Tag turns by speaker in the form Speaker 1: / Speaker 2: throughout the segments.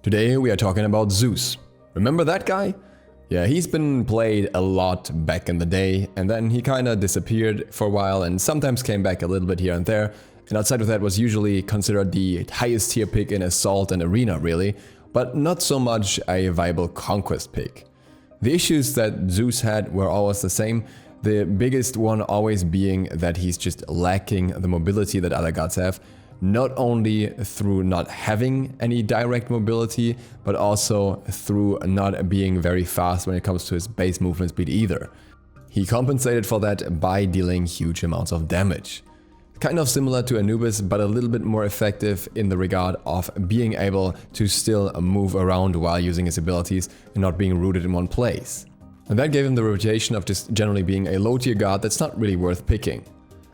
Speaker 1: Today we are talking about Zeus. Remember that guy? Yeah, he's been played a lot back in the day, and then he kinda disappeared for a while and sometimes came back a little bit here and there, and outside of that was usually considered the highest tier pick in Assault and Arena really, but not so much a viable Conquest pick. The issues that Zeus had were always the same, the biggest one always being that he's just lacking the mobility that other gods have, not only through not having any direct mobility, but also through not being very fast when it comes to his base movement speed either. He compensated for that by dealing huge amounts of damage. Kind of similar to Anubis, but a little bit more effective in the regard of being able to still move around while using his abilities and not being rooted in one place. And that gave him the reputation of just generally being a low tier god that's not really worth picking.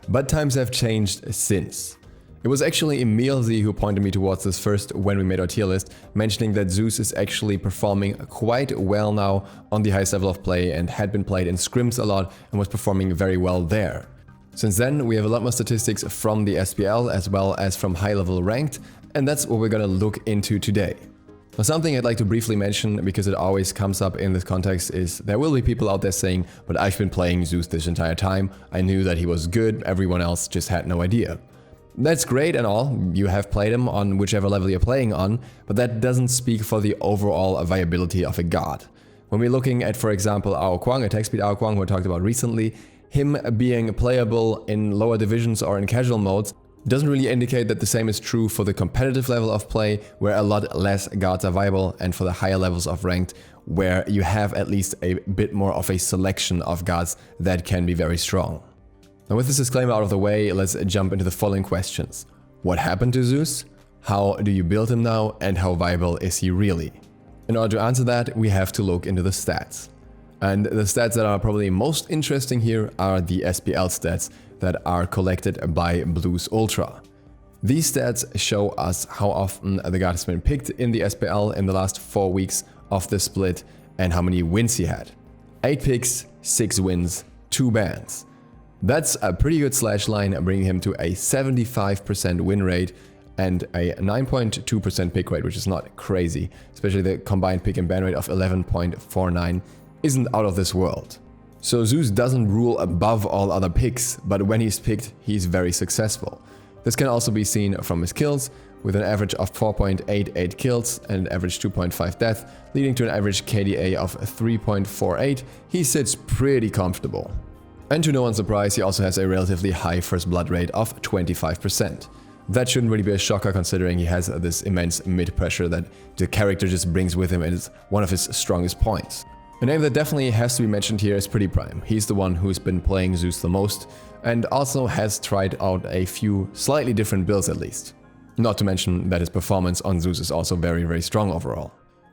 Speaker 1: But times have changed since. It was actually Emeilzy who pointed me towards this first when we made our tier list, mentioning that Zeus is actually performing quite well now on the highest level of play and had been played in scrims a lot and was performing very well there. Since then, we have a lot more statistics from the SPL as well as from high level ranked, and that's what we're gonna look into today. Now, something I'd like to briefly mention, because it always comes up in this context, is there will be people out there saying, but I've been playing Zeus this entire time, I knew that he was good, everyone else just had no idea. That's great and all, you have played him on whichever level you're playing on, but that doesn't speak for the overall viability of a god. When we're looking at, for example, Ao Kuang, attack speed Ao Kuang, who I talked about recently, him being playable in lower divisions or in casual modes doesn't really indicate that the same is true for the competitive level of play, where a lot less gods are viable, and for the higher levels of ranked, where you have at least a bit more of a selection of gods that can be very strong. Now, with this disclaimer out of the way, let's jump into the following questions. What happened to Zeus? How do you build him now? And how viable is he really? In order to answer that, we have to look into the stats. And the stats that are probably most interesting here are the SPL stats that are collected by Blues Ultra. These stats show us how often the god has been picked in the SPL in the last 4 weeks of the split and how many wins he had. 8 picks, 6 wins, 2 bans. That's a pretty good slash line, bringing him to a 75% win rate and a 9.2% pick rate, which is not crazy, especially the combined pick and ban rate of 11.49 isn't out of this world. So Zeus doesn't rule above all other picks, but when he's picked, he's very successful. This can also be seen from his kills, with an average of 4.88 kills and an average 2.5 death, leading to an average KDA of 3.48. He sits pretty comfortable. And to no one's surprise, he also has a relatively high first blood rate of 25%. That shouldn't really be a shocker, considering he has this immense mid pressure that the character just brings with him and is one of his strongest points. A name that definitely has to be mentioned here is Pretty Prime. He's the one who's been playing Zeus the most and also has tried out a few slightly different builds at least. Not to mention that his performance on Zeus is also very, very strong overall.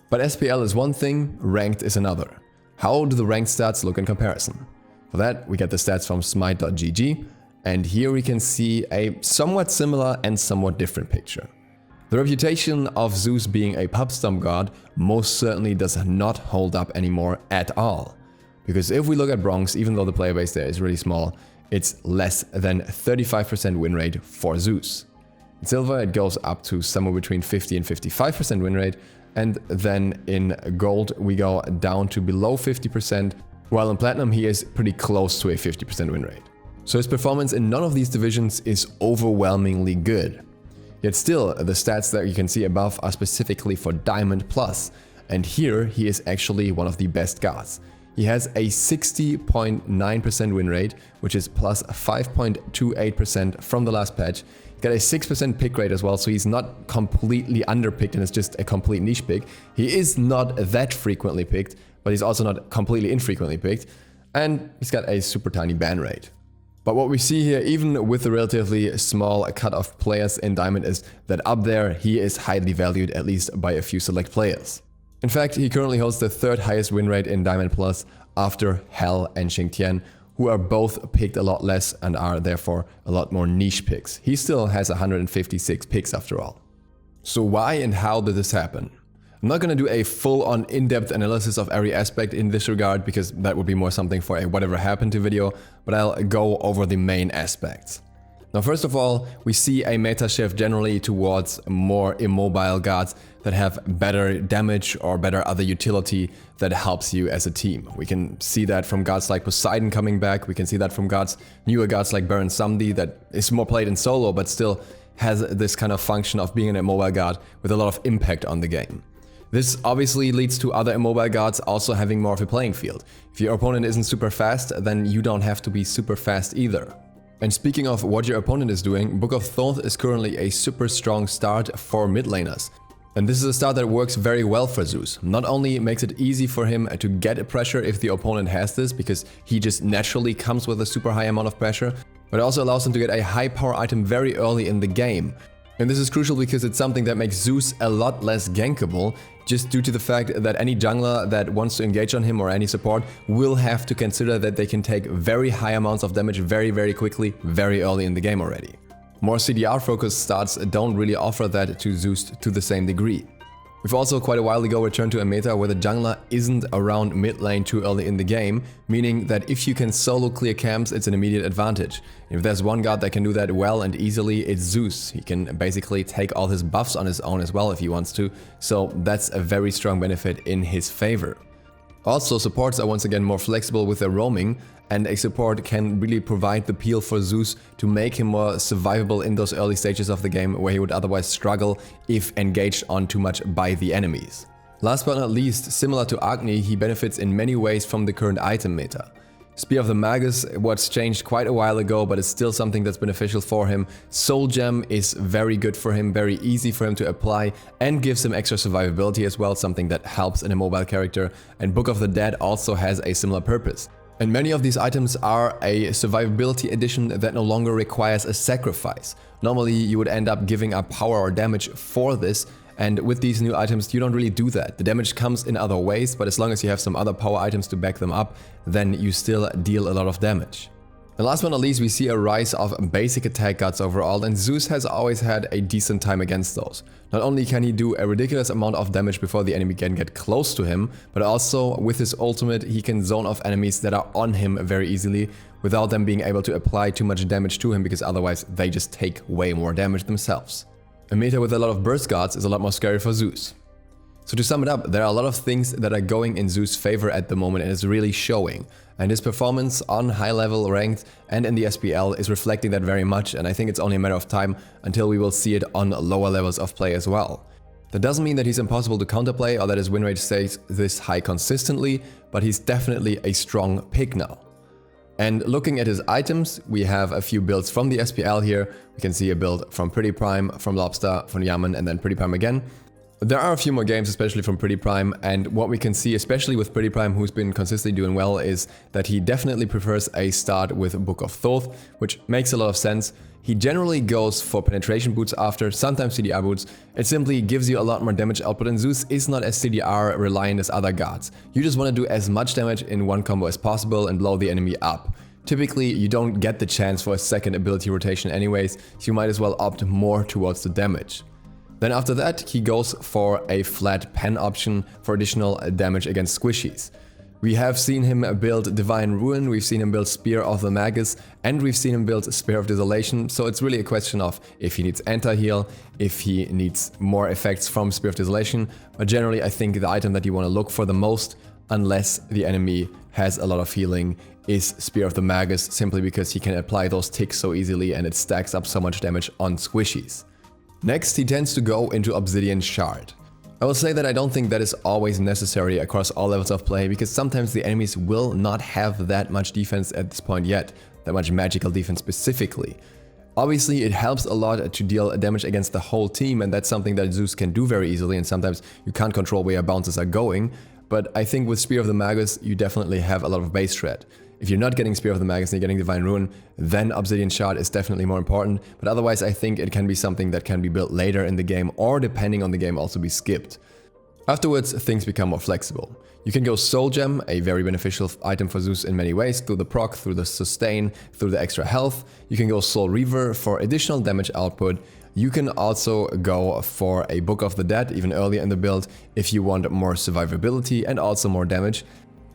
Speaker 1: But SPL is one thing, ranked is another. How do the ranked stats look in comparison? For that, we get the stats from SMITE.gg, and here we can see a somewhat similar and somewhat different picture. The reputation of Zeus being a pub stomp god most certainly does not hold up anymore at all. Because if we look at bronze, even though the player base there is really small, it's less than 35% win rate for Zeus. In silver, it goes up to somewhere between 50 and 55% win rate, and then in gold we go down to below 50%, while in platinum he is pretty close to a 50% win rate. So his performance in none of these divisions is overwhelmingly good. Yet still, the stats that you can see above are specifically for Diamond Plus, and here he is actually one of the best gods. He has a 60.9% win rate, which is plus 5.28% from the last patch. He's got a 6% pick rate as well, so he's not completely underpicked and it's just a complete niche pick. He is not that frequently picked, but he's also not completely infrequently picked, and he's got a super tiny ban rate. But what we see here, even with the relatively small cut of players in Diamond, is that up there he is highly valued, at least by a few select players. In fact, he currently holds the 3rd highest win rate in Diamond Plus after Hell and Xingtian, who are both picked a lot less and are therefore a lot more niche picks. He still has 156 picks after all. So why and how did this happen? I'm not going to do a full-on in-depth analysis of every aspect in this regard, because that would be more something for a whatever happened to video, but I'll go over the main aspects. Now, first of all, we see a meta shift generally towards more immobile gods that have better damage or better other utility that helps you as a team. We can see that from gods like Poseidon coming back. We can see that from newer gods like Baron Samedi that is more played in solo, but still has this kind of function of being an immobile god with a lot of impact on the game. This obviously leads to other immobile gods also having more of a playing field. If your opponent isn't super fast, then you don't have to be super fast either. And speaking of what your opponent is doing, Book of SLOTH is currently a super strong start for mid laners. And this is a start that works very well for Zeus. Not only makes it easy for him to get pressure if the opponent has this, because he just naturally comes with a super high amount of pressure, but it also allows him to get a high power item very early in the game. And this is crucial because it's something that makes Zeus a lot less gankable, just due to the fact that any jungler that wants to engage on him or any support will have to consider that they can take very high amounts of damage very quickly, very early in the game already. More CDR focused starts don't really offer that to Zeus to the same degree. We've also quite a while ago returned to a meta where the jungler isn't around mid lane too early in the game, meaning that if you can solo clear camps, it's an immediate advantage. If there's one god that can do that well and easily, it's Zeus. He can basically take all his buffs on his own as well if he wants to, so that's a very strong benefit in his favor. Also, supports are once again more flexible with their roaming, and a support can really provide the peel for Zeus to make him more survivable in those early stages of the game where he would otherwise struggle if engaged on too much by the enemies. Last but not least, similar to Agni, he benefits in many ways from the current item meta. Spear of the Magus was changed quite a while ago, but it's still something that's beneficial for him. Soul Gem is very good for him, very easy for him to apply, and gives him extra survivability as well, something that helps in a mobile character. And Book of the Dead also has a similar purpose. And many of these items are a survivability addition that no longer requires a sacrifice. Normally you would end up giving up power or damage for this, and with these new items you don't really do that. The damage comes in other ways, but as long as you have some other power items to back them up, then you still deal a lot of damage. And last but not least, we see a rise of basic attack gods overall, and Zeus has always had a decent time against those. Not only can he do a ridiculous amount of damage before the enemy can get close to him, but also with his ultimate he can zone off enemies that are on him very easily without them being able to apply too much damage to him, because otherwise they just take way more damage themselves. A meta with a lot of burst gods is a lot more scary for Zeus. So to sum it up, there are a lot of things that are going in Zeus' favor at the moment and it's really showing. And his performance on high level ranked and in the SPL is reflecting that very much, and I think it's only a matter of time until we will see it on lower levels of play as well. That doesn't mean that he's impossible to counterplay or that his win rate stays this high consistently, but he's definitely a strong pick now. And looking at his items, we have a few builds from the SPL here. We can see a build from Pretty Prime, from Lobster, from Yaman, and then Pretty Prime again. There are a few more games, especially from Pretty Prime, and what we can see, especially with Pretty Prime, who's been consistently doing well, is that he definitely prefers a start with Book of SLOTH, which makes a lot of sense. He generally goes for penetration boots after, sometimes CDR boots. It simply gives you a lot more damage output, and Zeus is not as CDR reliant as other gods. You just want to do as much damage in one combo as possible and blow the enemy up. Typically, you don't get the chance for a second ability rotation anyways, so you might as well opt more towards the damage. Then after that, he goes for a flat pen option for additional damage against squishies. We have seen him build Divine Ruin, we've seen him build Spear of the Magus, and we've seen him build Spear of Desolation, so it's really a question of if he needs anti-heal, if he needs more effects from Spear of Desolation, but generally I think the item that you want to look for the most, unless the enemy has a lot of healing, is Spear of the Magus, simply because he can apply those ticks so easily and it stacks up so much damage on squishies. Next, he tends to go into Obsidian Shard. I will say that I don't think that is always necessary across all levels of play, because sometimes the enemies will not have that much defense at this point yet, that much magical defense specifically. Obviously, it helps a lot to deal damage against the whole team, and that's something that Zeus can do very easily, and sometimes you can't control where your bounces are going, but I think with Spear of the Magus, you definitely have a lot of base threat. If you're not getting Spear of the Magus and you're getting Divine Ruin, then Obsidian Shard is definitely more important, but otherwise I think it can be something that can be built later in the game, or depending on the game also be skipped. Afterwards, things become more flexible. You can go Soul Gem, a very beneficial item for Zeus in many ways, through the proc, through the sustain, through the extra health. You can go Soul Reaver for additional damage output. You can also go for a Book of the Dead even earlier in the build if you want more survivability and also more damage.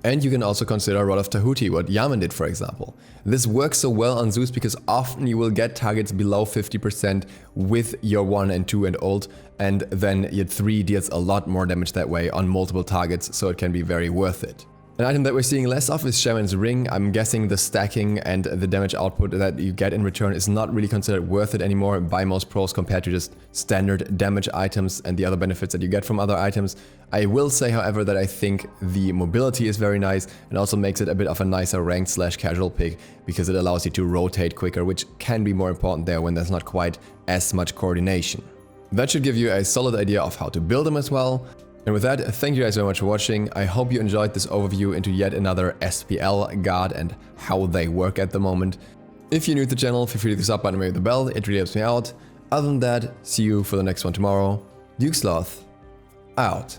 Speaker 1: And you can also consider Rod of Tahuti, what Yaman did for example. This works so well on Zeus because often you will get targets below 50% with your 1 and 2 and ult, and then your 3 deals a lot more damage that way on multiple targets, so it can be very worth it. An item that we're seeing less of is Shaman's Ring. I'm guessing the stacking and the damage output that you get in return is not really considered worth it anymore by most pros compared to just standard damage items and the other benefits that you get from other items. I will say, however, that I think the mobility is very nice and also makes it a bit of a nicer ranked / casual pick because it allows you to rotate quicker, which can be more important there when there's not quite as much coordination. That should give you a solid idea of how to build them as well. And with that, thank you guys very much for watching. I hope you enjoyed this overview into yet another SPL god and how they work at the moment. If you're new to the channel, feel free to hit the sub button and ring the bell, it really helps me out. Other than that, see you for the next one tomorrow. DukeSloth, out.